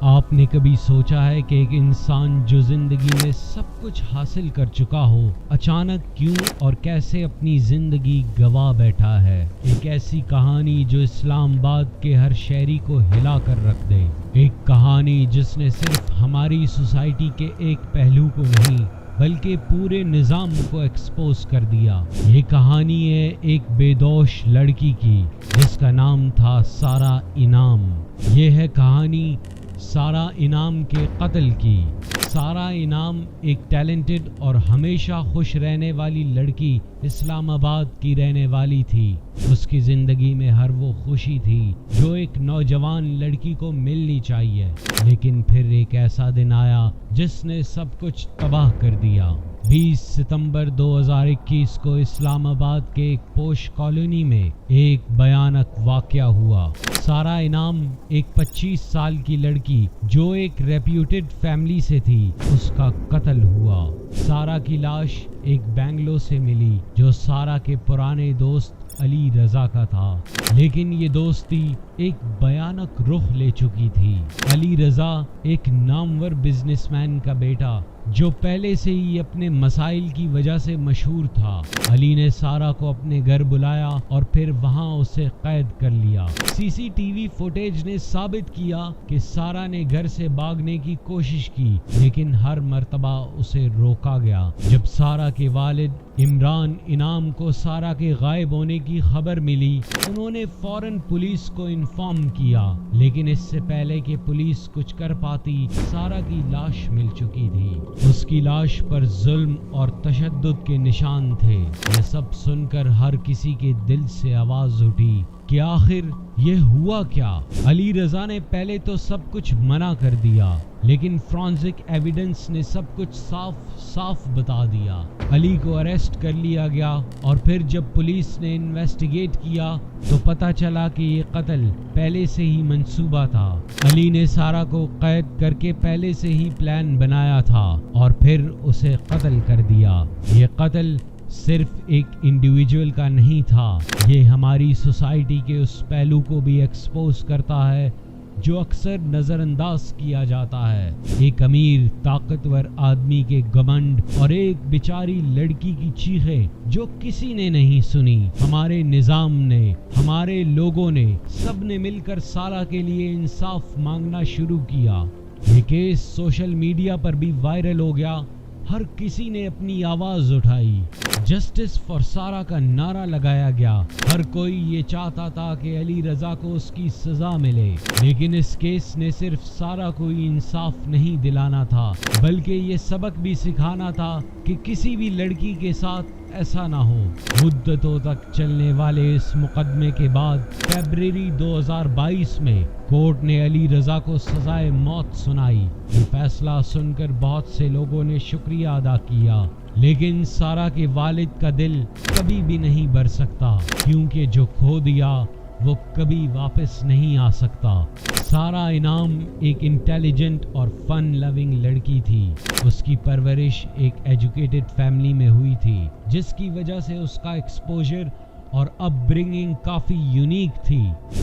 آپ نے کبھی سوچا ہے کہ ایک انسان جو زندگی میں سب کچھ حاصل کر چکا ہو اچانک کیوں اور کیسے اپنی زندگی گوا بیٹھا ہے؟ ایک ایسی کہانی جو اسلام آباد کے ہر شہری کو ہلا کر رکھ دے، ایک کہانی جس نے صرف ہماری سوسائٹی کے ایک پہلو کو نہیں بلکہ پورے نظام کو ایکسپوز کر دیا۔ یہ کہانی ہے ایک بے دوش لڑکی کی جس کا نام تھا سارہ انعام۔ یہ ہے کہانی سارہ انعام کے قتل کی۔ سارہ انعام ایک ٹیلنٹڈ اور ہمیشہ خوش رہنے والی لڑکی اسلام آباد کی رہنے والی تھی۔ اس کی زندگی میں ہر وہ خوشی تھی جو ایک نوجوان لڑکی کو ملنی چاہیے، لیکن پھر ایک ایسا دن آیا جس نے سب کچھ تباہ کر دیا۔ 20 ستمبر 2021 کو اسلام آباد کے ایک پوش کالونی میں ایک بھیانک واقعہ ہوا۔ سارہ انعام ایک 25 سال کی لڑکی جو ایک ریپیوٹڈ فیملی سے تھی، اس کا قتل ہوا۔ سارہ کی لاش ایک بنگلو سے ملی جو سارہ کے پرانے دوست علی رضا کا تھا، لیکن یہ دوستی ایک بھیانک رخ لے چکی تھی۔ علی رضا ایک نامور بزنس مین کا بیٹا جو پہلے سے ہی اپنے مسائل کی وجہ سے مشہور تھا۔ علی نے سارہ کو اپنے گھر بلایا اور پھر وہاں اسے قید کر لیا۔ سی سی ٹی وی فوٹیج نے ثابت کیا کہ سارہ نے گھر سے بھاگنے کی کوشش کی، لیکن ہر مرتبہ اسے روکا گیا۔ جب سارہ کے والد عمران انعام کو سارہ کے غائب ہونے کی خبر ملی، انہوں نے فوراً پولیس کو انفارم کیا، لیکن اس سے پہلے کہ پولیس کچھ کر پاتی، سارہ کی لاش مل چکی تھی۔ اس کی لاش پر ظلم اور تشدد کے نشان تھے۔ یہ سب سن کر ہر کسی کے دل سے آواز اٹھی کہ آخر یہ ہوا کیا؟ علی رضا نے پہلے تو سب کچھ منع کر دیا، لیکن فرانزک ایویڈنس نے سب کچھ صاف بتا دیا۔ علی کو اریسٹ کر لیا گیا اور پھر جب پولیس نے انویسٹیگیٹ کیا تو پتہ چلا کہ یہ قتل پہلے سے ہی منصوبہ تھا۔ علی نے سارہ کو قید کر کے پہلے سے ہی پلان بنایا تھا اور پھر اسے قتل کر دیا۔ یہ قتل صرف ایک انڈیویجول کا نہیں تھا، یہ ہماری سوسائٹی کے اس پہلو کو بھی ایکسپوز کرتا ہے جو اکثر نظر انداز کیا جاتا ہے۔ ایک امیر طاقتور آدمی کے گھمنڈ اور ایک بیچاری لڑکی کی چیخیں جو کسی نے نہیں سنی۔ ہمارے نظام نے، ہمارے لوگوں نے، سب نے مل کر سارہ کے لیے انصاف مانگنا شروع کیا۔ یہ کیس سوشل میڈیا پر بھی وائرل ہو گیا، ہر کسی نے اپنی آواز اٹھائی، جسٹس فار سارہ کا نعرہ لگایا گیا۔ ہر کوئی یہ چاہتا تھا کہ علی رضا کو اس کی سزا ملے، لیکن اس کیس نے صرف سارہ کو ہی انصاف نہیں دلانا تھا بلکہ یہ سبق بھی سکھانا تھا کہ کسی بھی لڑکی کے ساتھ ایسا نہ ہو۔ مدتوں تک چلنے والے اس مقدمے کے بعد فیبرری 2022 میں کورٹ نے علی رضا کو سزائے موت سنائی۔ یہ فیصلہ سن کر بہت سے لوگوں نے شکریہ ادا کیا، لیکن سارہ کے والد کا دل کبھی بھی نہیں بھر سکتا، کیونکہ جو کھو دیا وہ کبھی واپس نہیں آ سکتا۔ سارہ انعام ایک انٹیلیجنٹ اور فن لونگ لڑکی تھی۔ اس کی پرورش ایک ایجوکیٹڈ فیملی میں ہوئی تھی، جس کی وجہ سے اس کا ایکسپوجر اور اپ برنگنگ کافی یونیک تھی۔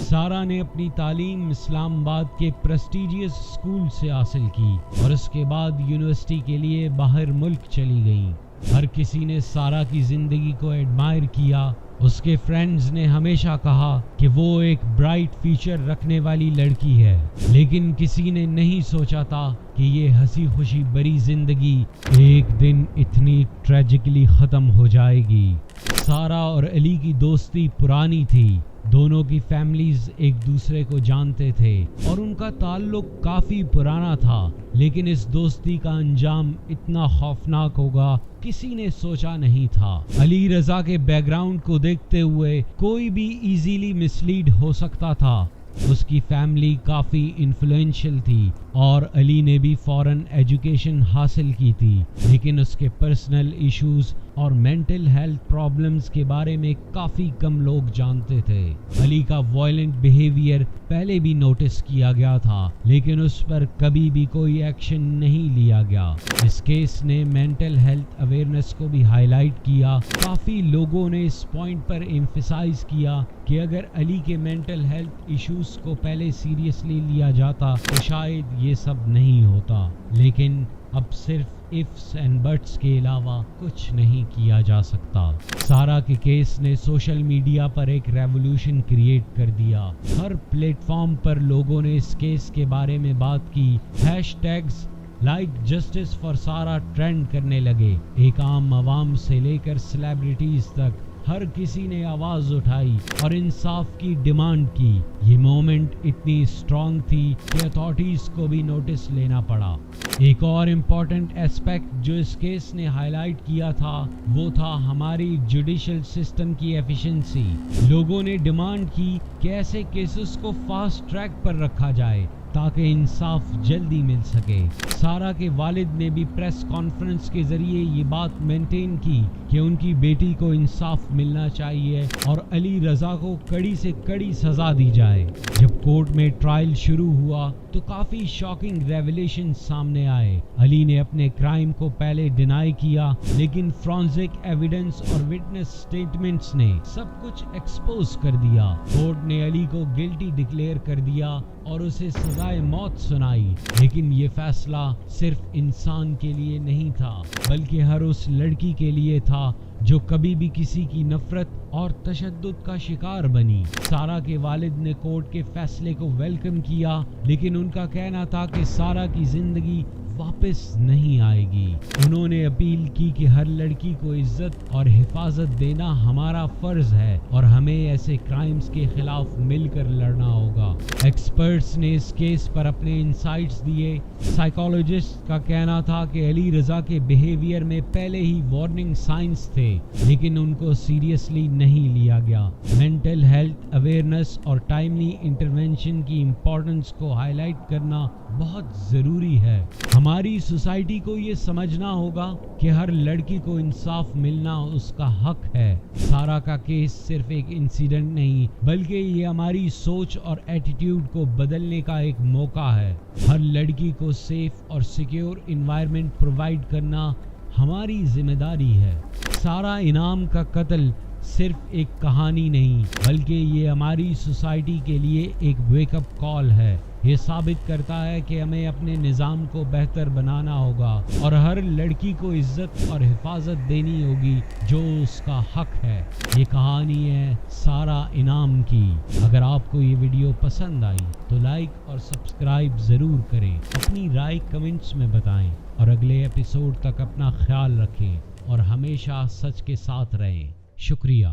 سارہ نے اپنی تعلیم اسلام آباد کے پریسٹیجیس اسکول سے حاصل کی اور اس کے بعد یونیورسٹی کے لیے باہر ملک چلی گئیں۔ ہر کسی نے سارہ کی زندگی کو ایڈمائر کیا۔ اس کے فرینڈز نے ہمیشہ کہا کہ وہ ایک برائٹ فیوچر رکھنے والی لڑکی ہے، لیکن کسی نے نہیں سوچا تھا کہ یہ ہنسی خوشی بری زندگی ایک دن اتنی ٹریجکلی ختم ہو جائے گی۔ سارہ اور علی کی دوستی پرانی تھی، دونوں کی فیملیز ایک دوسرے کو جانتے تھے اور ان کا تعلق کافی پرانا تھا، لیکن اس دوستی کا انجام اتنا خوفناک ہوگا کسی نے سوچا نہیں تھا۔ علی رضا کے بیک گراؤنڈ کو دیکھتے ہوئے کوئی بھی ایزیلی مسلیڈ ہو سکتا تھا۔ اس کی فیملی کافی انفلوئنشل تھی اور علی نے بھی فوراً ایجوکیشن حاصل کی تھی، لیکن اس کے پرسنل ایشوز اور مینٹل ہیلتھ پرابلمز کے بارے میں کافی کم لوگ جانتے تھے۔ علی کا وائلنٹ بیہیویئر پہلے بھی نوٹس کیا گیا تھا، لیکن اس پر کبھی بھی کوئی ایکشن نہیں لیا گیا۔ اس کیس نے مینٹل ہیلتھ اویئرنیس کو بھی ہائی لائٹ کیا۔ کافی لوگوں نے اس پوائنٹ پر ایمفسائز کیا کہ اگر علی کے مینٹل ہیلتھ ایشوز کو پہلے سیریسلی لیا جاتا تو شاید یہ سب نہیں ہوتا، لیکن اب صرف ifs and buts کے علاوہ کچھ نہیں کیا جا سکتا۔ سارا کے کیس نے سوشل میڈیا پر ایک ریولوشن کریٹ کر دیا۔ ہر پلیٹ فارم پر لوگوں نے اس کیس کے بارے میں بات کی۔ Hash tags like justice for سارا ٹرینڈ کرنے لگے۔ ایک عام عوام سے لے کر سیلیبریٹیز تک ہر کسی نے آواز اٹھائی اور انصاف کی ڈیمانڈ کی۔ یہ مومنٹ اتنی اسٹرانگ تھی کہ اتھارٹیز کو بھی نوٹس لینا پڑا۔ ایک اور امپورٹنٹ ایسپیکٹ جو اس کیس نے ہائی لائٹ کیا تھا وہ تھا ہماری جوڈیشل سسٹم کی ایفیشنسی۔ لوگوں نے ڈیمانڈ کی کہ ایسے کیسز کو فاسٹ ٹریک پر رکھا جائے تاکہ انصاف جلدی مل سکے۔ سارا کے والد نے بھی پریس کانفرنس کے ذریعے یہ بات مینٹین کی کہ ان کی بیٹی کو انصاف ملنا چاہیے اور علی رضا کو کڑی سے کڑی سزا دی جائے۔ جب کورٹ میں ٹرائل شروع ہوا تو کافی شاکنگ ریویلیشن سامنے آئے۔ علی نے اپنے کرائم کو پہلے ڈینائی کیا، لیکن فرانزک ایویڈنس اور وٹنس سٹیٹمنٹس نے سب کچھ ایکسپوز کر دیا۔ کورٹ نے علی کو گلٹی ڈکلیئر کر دیا اور اسے سزائے موت سنائی، لیکن یہ فیصلہ صرف انسان کے لیے نہیں تھا بلکہ ہر اس لڑکی کے لیے تھا جو کبھی بھی کسی کی نفرت اور تشدد کا شکار بنی۔ سارا کے والد نے کورٹ کے فیصلے کو ویلکم کیا، لیکن ان کا کہنا تھا کہ سارا کی زندگی واپس نہیں آئے گی۔ انہوں نے اپیل کی کہ ہر لڑکی کو عزت اور حفاظت دینا ہمارا فرض ہے اور ہمیں ایسے کرائمز کے خلاف مل کر لڑنا ہوگا۔ ایکسپرٹس نے اس کیس پر اپنے انسائٹس دیے۔ سائیکالوجسٹ کا کہنا تھا کہ علی رضا کے بیہیویئر میں پہلے ہی وارننگ سائنس تھے، لیکن ان کو سیریسلی نہیں لیا گیا۔ مینٹل ہیلتھ اویئرنیس اور ٹائملی انٹرونشن کی امپورٹنس کو ہائی لائٹ کرنا بہت ضروری ہے۔ ہماری سوسائٹی کو یہ سمجھنا ہوگا کہ ہر لڑکی کو انصاف ملنا اس کا حق ہے۔ سارا کا کیس صرف ایک انسیڈنٹ نہیں بلکہ یہ ہماری سوچ اور ایٹیٹیوڈ کو بدلنے کا ایک موقع ہے۔ ہر لڑکی کو سیف اور سیکیور انوائرمنٹ پرووائڈ کرنا ہماری ذمہ داری ہے۔ سارا انعام کا قتل صرف ایک کہانی نہیں بلکہ یہ ہماری سوسائٹی کے لیے ایک ویک اپ کال ہے۔ یہ ثابت کرتا ہے کہ ہمیں اپنے نظام کو بہتر بنانا ہوگا اور ہر لڑکی کو عزت اور حفاظت دینی ہوگی جو اس کا حق ہے۔ یہ کہانی ہے سارا انعام کی۔ اگر آپ کو یہ ویڈیو پسند آئی تو لائک اور سبسکرائب ضرور کریں۔ اپنی رائے کمنٹس میں بتائیں اور اگلے ایپیسوڈ تک اپنا خیال رکھیں اور ہمیشہ سچ کے ساتھ رہیں۔ شکریہ۔